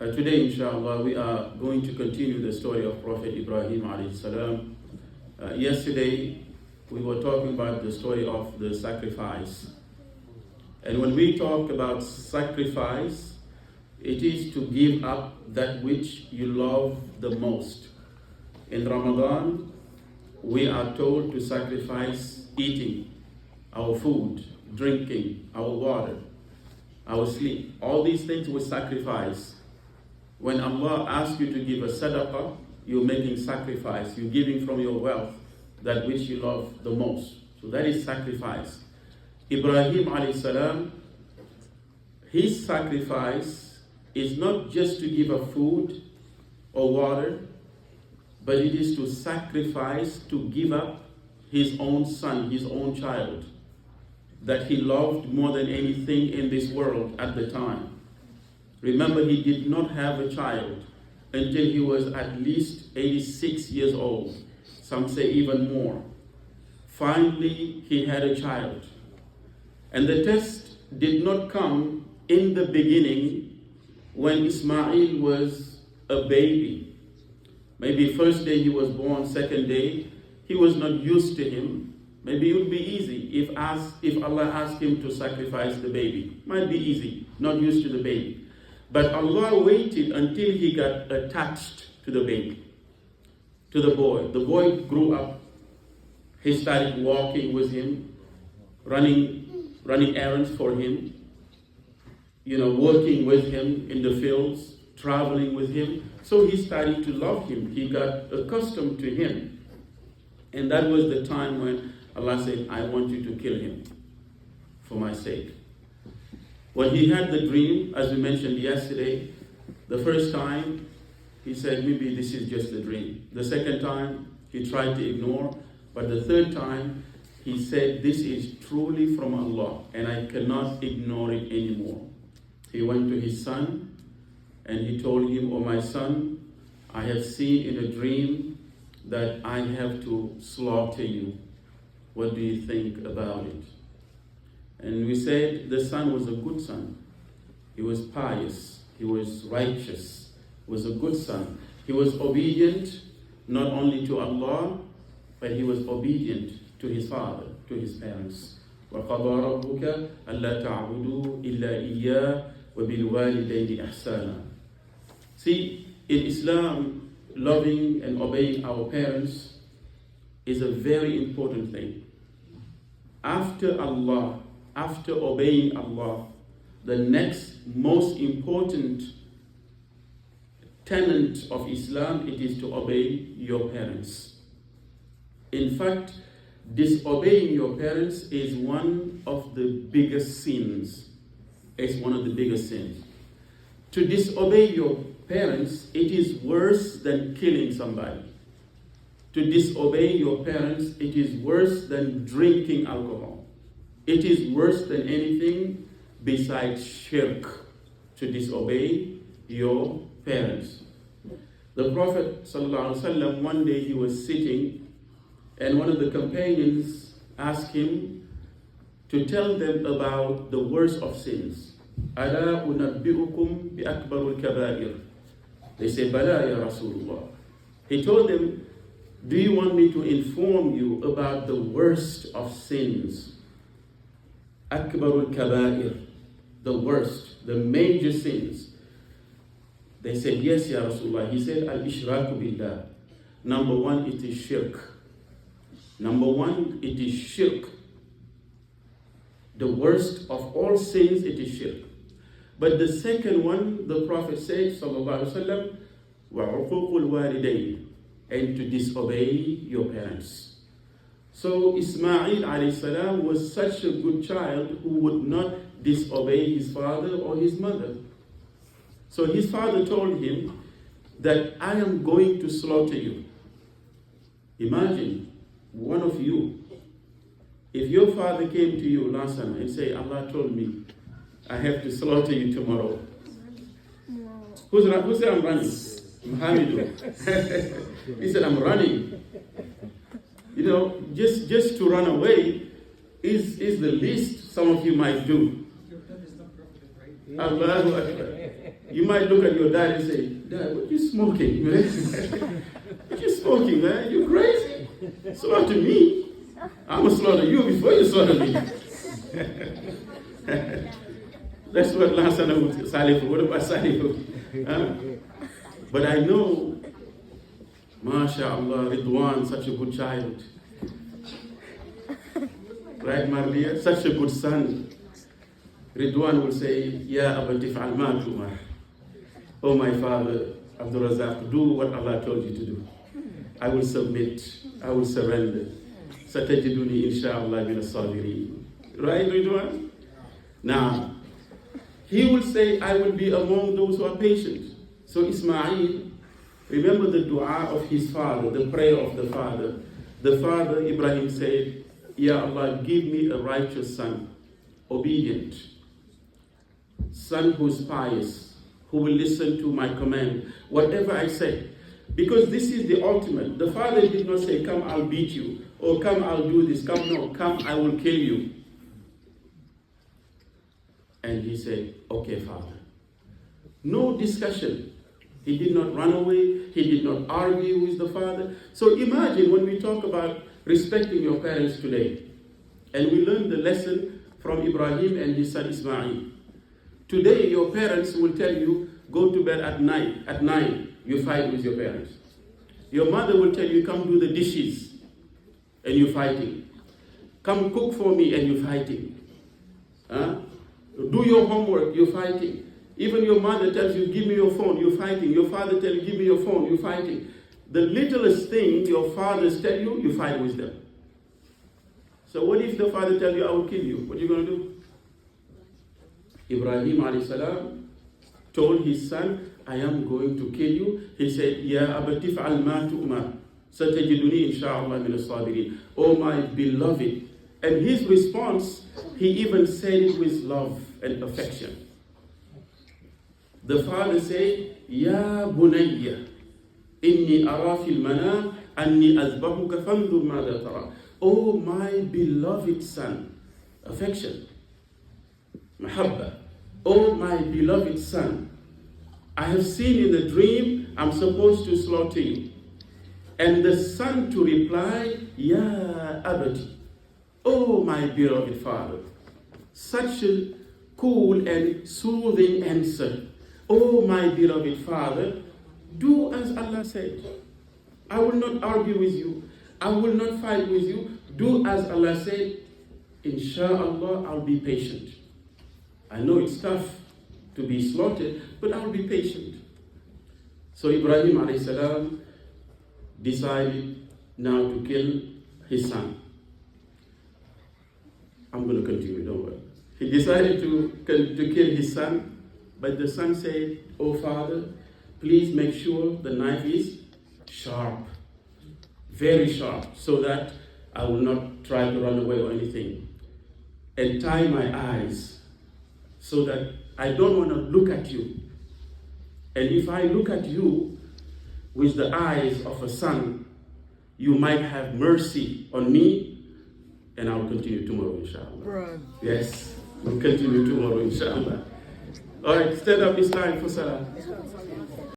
Today, inshallah, we are going to continue the story of Prophet Ibrahim alayhi salam. Yesterday, we were talking about the story of the sacrifice. And when we talk about sacrifice, it is to give up that which you love the most. In Ramadan, we are told to sacrifice eating, our food, drinking, our water, our sleep. All these things we sacrifice. When Allah asks you to give a sadaqah, you're making sacrifice. You're giving from your wealth that which you love the most. So that is sacrifice. Ibrahim alayhi salam, his sacrifice is not just to give a food or water, but it is to sacrifice, to give up his own son, his own child, that he loved more than anything in this world at the time. Remember, he did not have a child until he was at least 86 years old. Some say even more. Finally, he had a child. And the test did not come in the beginning when Ismail was a baby. Maybe first day he was born, second day, he was not used to him. Maybe it would be easy if Allah asked him to sacrifice the baby. Might be easy, not used to the baby. But Allah waited until he got attached to the baby, to the boy. The boy grew up. He started walking with him, running errands for him, working with him in the fields, traveling with him. So he started to love him. He got accustomed to him. And that was the time when Allah said, I want you to kill him for my sake. When he had the dream, as we mentioned yesterday, the first time he said, maybe this is just a dream. The second time he tried to ignore, but the third time he said, this is truly from Allah and I cannot ignore it anymore. He went to his son and he told him, oh my son, I have seen in a dream that I have to slaughter you. What do you think about it? And we said the son was a good son. He was pious. He was righteous. He was a good son. He was obedient not only to Allah, but he was obedient to his father, to his parents. وَقَضَى رَبُّكَ أَلَّا تَعْبُدُوا إِلَّا إِيَّاهُ وَبِالْوَالِدَيْنِ إِحْسَانًا. See, in Islam, loving and obeying our parents is a very important thing. After obeying Allah, the next most important tenet of Islam, it is to obey your parents. In fact, disobeying your parents is one of the biggest sins. It's one of the biggest sins. To disobey your parents, it is worse than killing somebody. To disobey your parents, it is worse than drinking alcohol. It is worse than anything besides shirk, to disobey your parents. The Prophet ﷺ, one day he was sitting and one of the companions asked him to tell them about the worst of sins. أَلَا أُنَبِّئُكُمْ بِأَكْبَرُ الْكَبَائِرِ. They said, Bala ya Rasulullah. He told them, do you want me to inform you about the worst of sins? Akbarul Kabair, the worst, the major sins. They said, yes, Ya Rasulullah. He said, Al-Ishraku Billah. Number one, it is shirk. Number one, it is shirk. The worst of all sins, it is shirk. But the second one, the Prophet said, Sallallahu Alaihi Wasallam, وَعُقُوقُ الْوَالِدَيْنِ, and to disobey your parents. So Ismail alayhi salam was such a good child who would not disobey his father or his mother. So his father told him that I am going to slaughter you. Imagine one of you, if your father came to you last time and say, Allah told me I have to slaughter you tomorrow. Who said I'm running? Muhammad. He said, I'm running. Just to run away is the least some of you might do. Allahu Akbar. You might look at your dad and say, Dad, what you smoking, man? What you smoking, man? You crazy? Slaughter me. I'm going to slaughter you before you slaughter me. That's what Lasana would say. What about Salifu? But I know, MashaAllah, Ridwan, such a good child. Right, Marliya? Such a good son. Ridwan will say, Ya abati fa'al ma tu'mar. Oh my father, Abdul Razak, do what Allah told you to do. I will submit. I will surrender. Satajiduni insha'Allah min as-sabirin. Right, Ridwan? Now, he will say, I will be among those who are patient. So Ismail, remember the dua of his father, the prayer of the father. The father, Ibrahim, said, Ya Allah, give me a righteous son, obedient, son who's pious, who will listen to my command, whatever I say. Because this is the ultimate. The father did not say, come, I'll beat you, or come, I'll do this, come, no, come, I will kill you. And he said, okay, Father. No discussion. He did not run away. He did not argue with the father. So imagine when we talk about respecting your parents today, and we learn the lesson from Ibrahim and his son Ismail. Today, your parents will tell you, go to bed at night. At 9, you fight with your parents. Your mother will tell you, come do the dishes, and you're fighting. Come cook for me, and you're fighting. Do your homework, you're fighting. Even your mother tells you, give me your phone, you're fighting. Your father tells you, give me your phone, you're fighting. The littlest thing your fathers tell you, you fight with them. So what if the father tells you, I will kill you? What are you going to do? Ibrahim alayhi salam told his son, I am going to kill you. He said, Ya abati fa'al ma tu'mar. Satajiduni insha'Allah min as-sabirin. Oh my beloved. And his response, he even said it with love and affection. The father said, Ya bunayya, inni ara fil manam, anni azbahuka fanzur mada tara. Oh my beloved son, affection, mahabba. Oh my beloved son, I have seen in the dream I'm supposed to slaughter you. And the son to reply, Ya abati. Oh, my beloved father, such a cool and soothing answer. Oh, my beloved father, do as Allah said. I will not argue with you. I will not fight with you. Do as Allah said. Insha'Allah, I'll be patient. I know it's tough to be slaughtered, but I'll be patient. So Ibrahim alayhi salam decided now to kill his son. I'm going to continue, don't worry. He decided to kill his son, but the son said, Oh father, please make sure the knife is sharp, very sharp, so that I will not try to run away or anything. And tie my eyes so that I don't want to look at you. And if I look at you with the eyes of a son, you might have mercy on me. And I'll continue tomorrow, inshallah. Right. Yes, we'll continue tomorrow, inshallah. All right, stand up, it's time for salah.